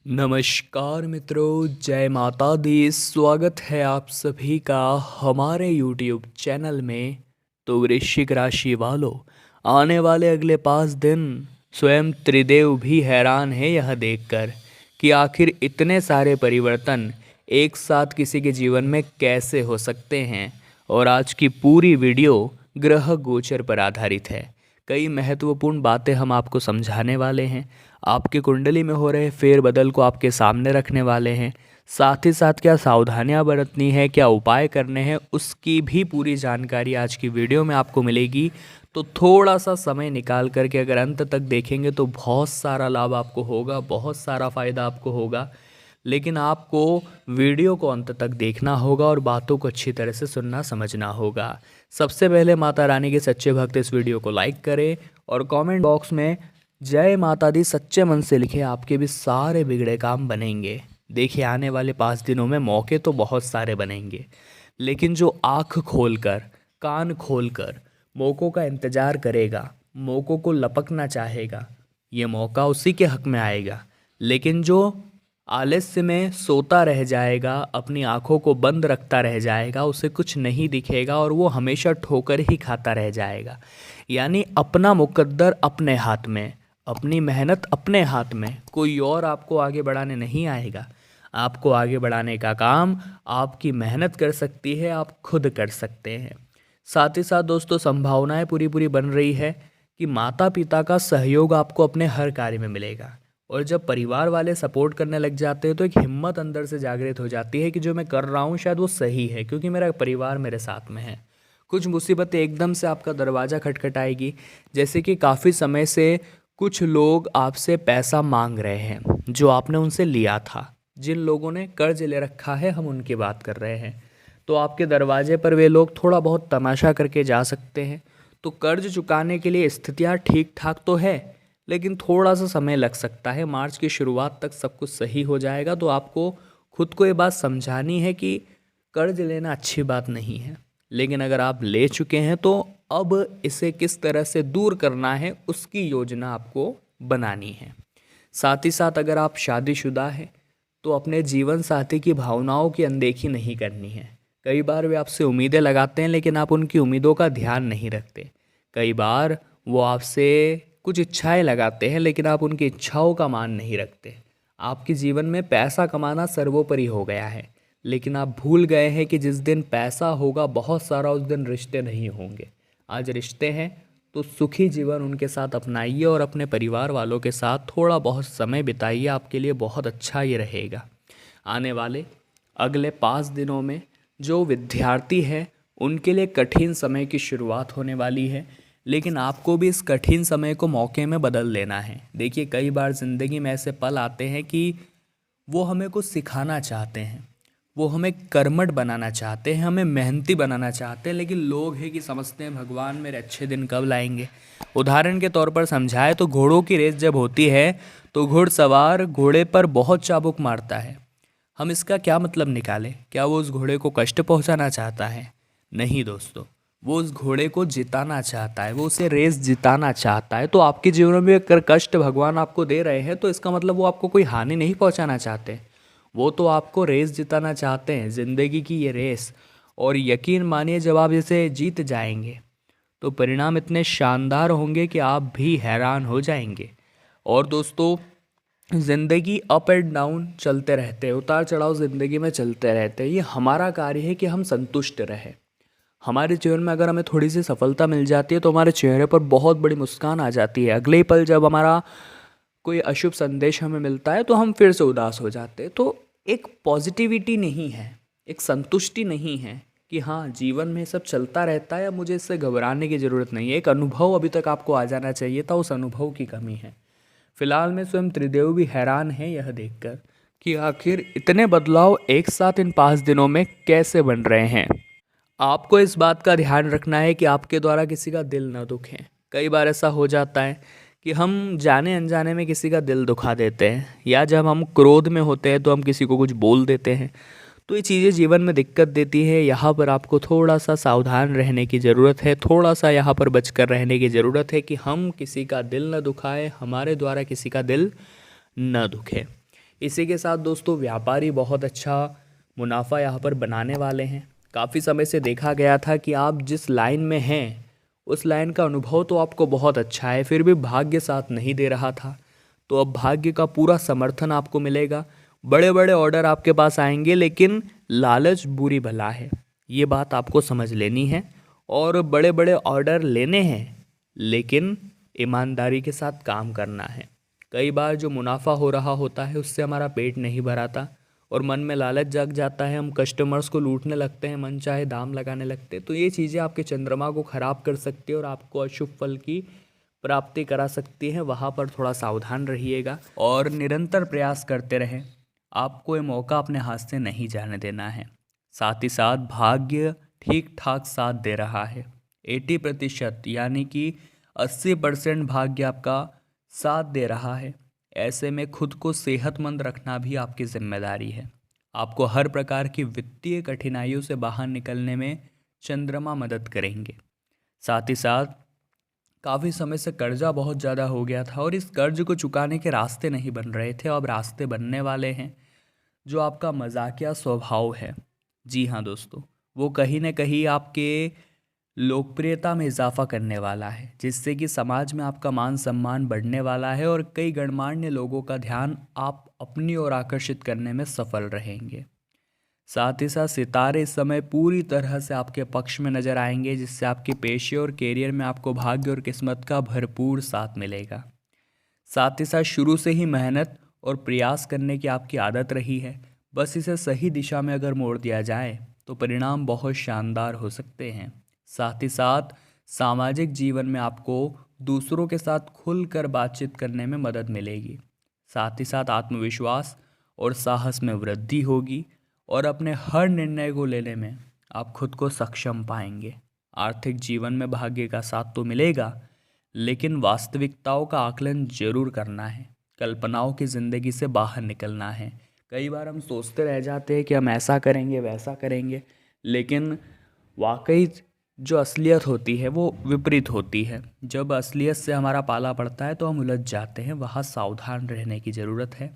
नमस्कार मित्रों, जय माता दी। स्वागत है आप सभी का हमारे YouTube चैनल में। तो वृश्चिक राशि वालों, आने वाले अगले 5 दिन स्वयं त्रिदेव भी हैरान है यह देखकर कि आखिर इतने सारे परिवर्तन एक साथ किसी के जीवन में कैसे हो सकते हैं। और आज की पूरी वीडियो ग्रह गोचर पर आधारित है। कई महत्वपूर्ण बातें हम आपको समझाने वाले हैं। आपकी कुंडली में हो रहे फेरबदल को आपके सामने रखने वाले हैं। साथ ही साथ क्या सावधानियां बरतनी है, क्या उपाय करने हैं, उसकी भी पूरी जानकारी आज की वीडियो में आपको मिलेगी। तो थोड़ा सा समय निकाल करके अगर अंत तक देखेंगे तो बहुत सारा लाभ आपको होगा, बहुत सारा फ़ायदा आपको होगा। लेकिन आपको वीडियो को अंत तक देखना होगा और बातों को अच्छी तरह से सुनना समझना होगा। सबसे पहले माता रानी के सच्चे भक्त इस वीडियो को लाइक करें और कमेंट बॉक्स में जय माता दी सच्चे मन से लिखें। आपके भी सारे बिगड़े काम बनेंगे। देखिए, आने वाले 5 दिनों में मौके तो बहुत सारे बनेंगे, लेकिन जो आँख खोलकर कान खोलकर मौक़ों का इंतज़ार करेगा, मौक़ों को लपकना चाहेगा, ये मौका उसी के हक में आएगा। लेकिन जो आलस्य में सोता रह जाएगा, अपनी आंखों को बंद रखता रह जाएगा, उसे कुछ नहीं दिखेगा और वो हमेशा ठोकर ही खाता रह जाएगा। यानी अपना मुकद्दर अपने हाथ में, अपनी मेहनत अपने हाथ में। कोई और आपको आगे बढ़ाने नहीं आएगा। आपको आगे बढ़ाने का काम आपकी मेहनत कर सकती है, आप खुद कर सकते हैं। साथ ही साथ दोस्तों, संभावनाएं पूरी पूरी बन रही है कि माता पिता का सहयोग आपको अपने हर कार्य में मिलेगा। और जब परिवार वाले सपोर्ट करने लग जाते हैं तो एक हिम्मत अंदर से जागृत हो जाती है कि जो मैं कर रहा हूँ शायद वो सही है, क्योंकि मेरा परिवार मेरे साथ में है। कुछ मुसीबतें एकदम से आपका दरवाज़ा खटखटाएगी। जैसे कि काफ़ी समय से कुछ लोग आपसे पैसा मांग रहे हैं जो आपने उनसे लिया था। जिन लोगों ने कर्ज ले रखा है, हम उनकी बात कर रहे हैं। तो आपके दरवाजे पर वे लोग थोड़ा बहुत तमाशा करके जा सकते हैं। तो कर्ज चुकाने के लिए स्थितियाँ ठीक ठाक तो है, लेकिन थोड़ा सा समय लग सकता है। मार्च की शुरुआत तक सब कुछ सही हो जाएगा। तो आपको खुद को ये बात समझानी है कि कर्ज लेना अच्छी बात नहीं है, लेकिन अगर आप ले चुके हैं तो अब इसे किस तरह से दूर करना है उसकी योजना आपको बनानी है। साथ ही साथ अगर आप शादीशुदा हैं तो अपने जीवन साथी की भावनाओं की अनदेखी नहीं करनी है। कई बार वे आपसे उम्मीदें लगाते हैं, लेकिन आप उनकी उम्मीदों का ध्यान नहीं रखते। कई बार वो आपसे कुछ इच्छाएं लगाते हैं, लेकिन आप उनकी इच्छाओं का मान नहीं रखते। आपके जीवन में पैसा कमाना सर्वोपरि हो गया है, लेकिन आप भूल गए हैं कि जिस दिन पैसा होगा बहुत सारा, उस दिन रिश्ते नहीं होंगे। आज रिश्ते हैं तो सुखी जीवन उनके साथ अपनाइए और अपने परिवार वालों के साथ थोड़ा बहुत समय बिताइए। आपके लिए बहुत अच्छा ये रहेगा। आने वाले अगले 5 दिनों में जो विद्यार्थी है उनके लिए कठिन समय की शुरुआत होने वाली है, लेकिन आपको भी इस कठिन समय को मौके में बदल लेना है। देखिए, कई बार ज़िंदगी में ऐसे पल आते हैं कि वो हमें कुछ सिखाना चाहते हैं, वो हमें कर्मठ बनाना चाहते हैं, हमें मेहनती बनाना चाहते हैं, लेकिन लोग हैं कि समझते हैं भगवान मेरे अच्छे दिन कब लाएंगे। उदाहरण के तौर पर समझाए तो घोड़ों की रेस जब होती है तो घुड़सवार घोड़े पर बहुत चाबुक मारता है। हम इसका क्या मतलब निकालें? क्या वो उस घोड़े को कष्ट पहुंचाना चाहता है? नहीं दोस्तों, वो उस घोड़े को जिताना चाहता है, वो उसे रेस जिताना चाहता है। तो आपके जीवन में अगर कष्ट भगवान आपको दे रहे हैं तो इसका मतलब वो आपको कोई हानि नहीं पहुंचाना चाहते। वो तो आपको रेस जिताना चाहते हैं, ज़िंदगी की ये रेस। और यकीन मानिए, जब आप इसे जीत जाएंगे तो परिणाम इतने शानदार होंगे कि आप भी हैरान हो जाएंगे। और दोस्तों, ज़िंदगी अप एंड डाउन चलते रहते हैं, उतार चढ़ाव ज़िंदगी में चलते रहते हैं। ये हमारा कार्य है कि हम संतुष्ट रहें। हमारे जीवन में अगर हमें थोड़ी सी सफलता मिल जाती है तो हमारे चेहरे पर बहुत बड़ी मुस्कान आ जाती है। अगले ही पल जब हमारा कोई अशुभ संदेश हमें मिलता है तो हम फिर से उदास हो जाते हैं। तो एक पॉजिटिविटी नहीं है, एक संतुष्टि नहीं है कि हाँ, जीवन में सब चलता रहता है, अब मुझे इससे घबराने की ज़रूरत नहीं है। एक अनुभव अभी तक आपको आ जाना चाहिए था, उस अनुभव की कमी है। फिलहाल में स्वयं त्रिदेव भी हैरान है यह देखकर कि आखिर इतने बदलाव एक साथ इन 5 दिनों में कैसे बन रहे हैं। आपको इस बात का ध्यान रखना है कि आपके द्वारा किसी का दिल न दुखे। कई बार ऐसा हो जाता है कि हम जाने अनजाने में किसी का दिल दुखा देते हैं, या जब हम क्रोध में होते हैं तो हम किसी को कुछ बोल देते हैं। तो ये चीज़ें जीवन में दिक्कत देती है। यहाँ पर आपको थोड़ा सा सावधान रहने की ज़रूरत है, थोड़ा सा यहाँ पर बचकर रहने की ज़रूरत है कि हम किसी का दिल न दुखाएं, हमारे द्वारा किसी का दिल न दुखे। इसी के साथ दोस्तों व्यापारी बहुत अच्छा मुनाफा यहाँ पर बनाने वाले हैं। काफ़ी समय से देखा गया था कि आप जिस लाइन में हैं उस लाइन का अनुभव तो आपको बहुत अच्छा है, फिर भी भाग्य साथ नहीं दे रहा था। तो अब भाग्य का पूरा समर्थन आपको मिलेगा, बड़े बड़े ऑर्डर आपके पास आएंगे, लेकिन लालच बुरी भला है, ये बात आपको समझ लेनी है। और बड़े बड़े ऑर्डर लेने हैं लेकिन ईमानदारी के साथ काम करना है। कई बार जो मुनाफा हो रहा होता है उससे हमारा पेट नहीं भराता और मन में लालच जाग जाता है, हम कस्टमर्स को लूटने लगते हैं, मन चाहे दाम लगाने लगते हैं। तो ये चीज़ें आपके चंद्रमा को ख़राब कर सकती है और आपको अशुभ फल की प्राप्ति करा सकती है। वहाँ पर थोड़ा सावधान रहिएगा और निरंतर प्रयास करते रहें। आपको ये मौका अपने हाथ से नहीं जाने देना है। साथ ही साथ भाग्य ठीक ठाक साथ दे रहा है, 80% यानी कि 80% भाग्य आपका साथ दे रहा है। ऐसे में खुद को सेहतमंद रखना भी आपकी जिम्मेदारी है। आपको हर प्रकार की वित्तीय कठिनाइयों से बाहर निकलने में चंद्रमा मदद करेंगे। साथ ही साथ काफ़ी समय से कर्जा बहुत ज़्यादा हो गया था और इस कर्ज को चुकाने के रास्ते नहीं बन रहे थे, अब रास्ते बनने वाले हैं। जो आपका मजाकिया स्वभाव है, जी हाँ दोस्तों, वो कहीं ना कहीं आपके लोकप्रियता में इजाफा करने वाला है, जिससे कि समाज में आपका मान सम्मान बढ़ने वाला है और कई गणमान्य लोगों का ध्यान आप अपनी ओर आकर्षित करने में सफल रहेंगे। साथ ही साथ सितारे इस समय पूरी तरह से आपके पक्ष में नजर आएंगे, जिससे आपके पेशे और कैरियर में आपको भाग्य और किस्मत का भरपूर साथ मिलेगा। साथ ही साथ शुरू से ही मेहनत और प्रयास करने की आपकी आदत रही है, बस इसे सही दिशा में अगर मोड़ दिया जाए तो परिणाम बहुत शानदार हो सकते हैं। साथ ही साथ सामाजिक जीवन में आपको दूसरों के साथ खुलकर बातचीत करने में मदद मिलेगी। साथ ही साथ आत्मविश्वास और साहस में वृद्धि होगी और अपने हर निर्णय को लेने में आप खुद को सक्षम पाएंगे। आर्थिक जीवन में भाग्य का साथ तो मिलेगा, लेकिन वास्तविकताओं का आकलन जरूर करना है, कल्पनाओं की ज़िंदगी से बाहर निकलना है। कई बार हम सोचते रह जाते हैं कि हम ऐसा करेंगे वैसा करेंगे, लेकिन वाकई जो असलियत होती है वो विपरीत होती है। जब असलियत से हमारा पाला पड़ता है तो हम उलझ जाते हैं, वहाँ सावधान रहने की ज़रूरत है।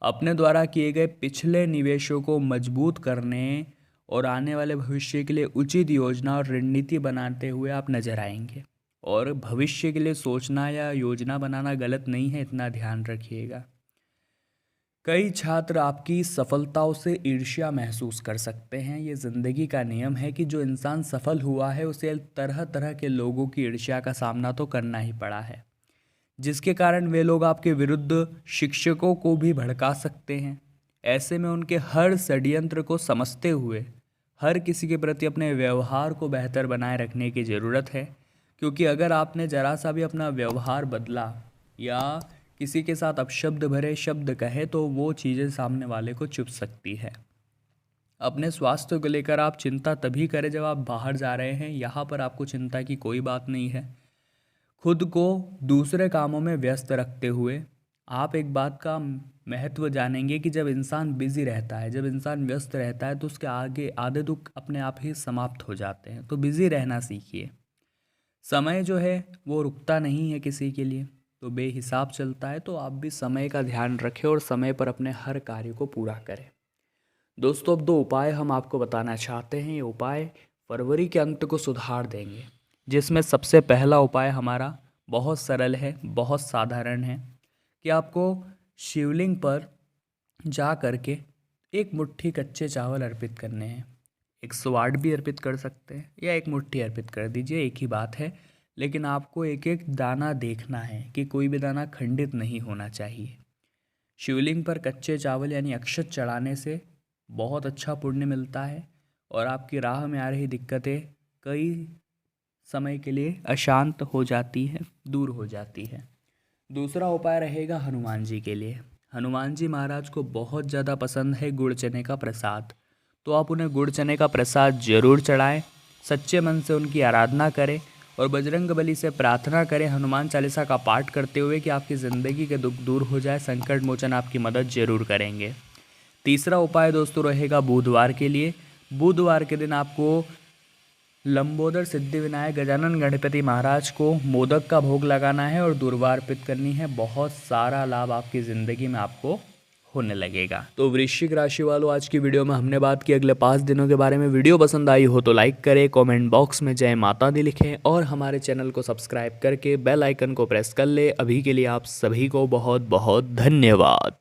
अपने द्वारा किए गए पिछले निवेशों को मजबूत करने और आने वाले भविष्य के लिए उचित योजना और रणनीति बनाते हुए आप नजर आएंगे। और भविष्य के लिए सोचना या योजना बनाना गलत नहीं है, इतना ध्यान रखिएगा। कई छात्र आपकी सफलताओं से ईर्ष्या महसूस कर सकते हैं। ये ज़िंदगी का नियम है कि जो इंसान सफल हुआ है उसे तरह तरह के लोगों की ईर्ष्या का सामना तो करना ही पड़ा है, जिसके कारण वे लोग आपके विरुद्ध शिक्षकों को भी भड़का सकते हैं। ऐसे में उनके हर षड्यंत्र को समझते हुए हर किसी के प्रति अपने व्यवहार को बेहतर बनाए रखने की ज़रूरत है, क्योंकि अगर आपने ज़रा सा भी अपना व्यवहार बदला या किसी के साथ अपशब्द भरे शब्द कहे तो वो चीज़ें सामने वाले को चुभ सकती है। अपने स्वास्थ्य को लेकर आप चिंता तभी करें जब आप बाहर जा रहे हैं, यहाँ पर आपको चिंता की कोई बात नहीं है। खुद को दूसरे कामों में व्यस्त रखते हुए आप एक बात का महत्व जानेंगे कि जब इंसान बिजी रहता है, जब इंसान व्यस्त रहता है तो उसके आगे आधे दुख अपने आप ही समाप्त हो जाते हैं। तो बिजी रहना सीखिए। समय जो है वो रुकता नहीं है किसी के लिए, तो बेहिसाब चलता है। तो आप भी समय का ध्यान रखें और समय पर अपने हर कार्य को पूरा करें। दोस्तों, अब 2 उपाय हम आपको बताना चाहते हैं। ये उपाय फरवरी के अंत को सुधार देंगे, जिसमें सबसे पहला उपाय हमारा बहुत सरल है, बहुत साधारण है कि आपको शिवलिंग पर जा करके एक मुट्ठी कच्चे चावल अर्पित करने हैं। 108 भी अर्पित कर सकते हैं या एक मुट्ठी अर्पित कर दीजिए, एक ही बात है। लेकिन आपको एक एक दाना देखना है कि कोई भी दाना खंडित नहीं होना चाहिए। शिवलिंग पर कच्चे चावल यानी अक्षत चढ़ाने से बहुत अच्छा पुण्य मिलता है और आपकी राह में आ रही दिक्कतें कई समय के लिए अशांत हो जाती है, दूर हो जाती है। दूसरा उपाय रहेगा हनुमान जी के लिए। हनुमान जी महाराज को बहुत ज़्यादा पसंद है गुड़ चने का प्रसाद, तो आप उन्हें गुड़ चने का प्रसाद जरूर चढ़ाएं। सच्चे मन से उनकी आराधना करें और बजरंग बली से प्रार्थना करें हनुमान चालीसा का पाठ करते हुए कि आपकी ज़िंदगी के दुख दूर हो जाए, संकट मोचन आपकी मदद जरूर करेंगे। तीसरा उपाय दोस्तों रहेगा बुधवार के लिए। बुधवार के दिन आपको लंबोदर सिद्धिविनायक गजानन गणपति महाराज को मोदक का भोग लगाना है और दुर्वा अर्पित करनी है। बहुत सारा लाभ आपकी ज़िंदगी में आपको होने लगेगा। तो वृश्चिक राशि वालों, आज की वीडियो में हमने बात की अगले 5 दिनों के बारे में। वीडियो पसंद आई हो तो लाइक करें, कमेंट बॉक्स में जय माता दी लिखें और हमारे चैनल को सब्सक्राइब करके बेल आइकन को प्रेस कर ले। अभी के लिए आप सभी को बहुत बहुत धन्यवाद।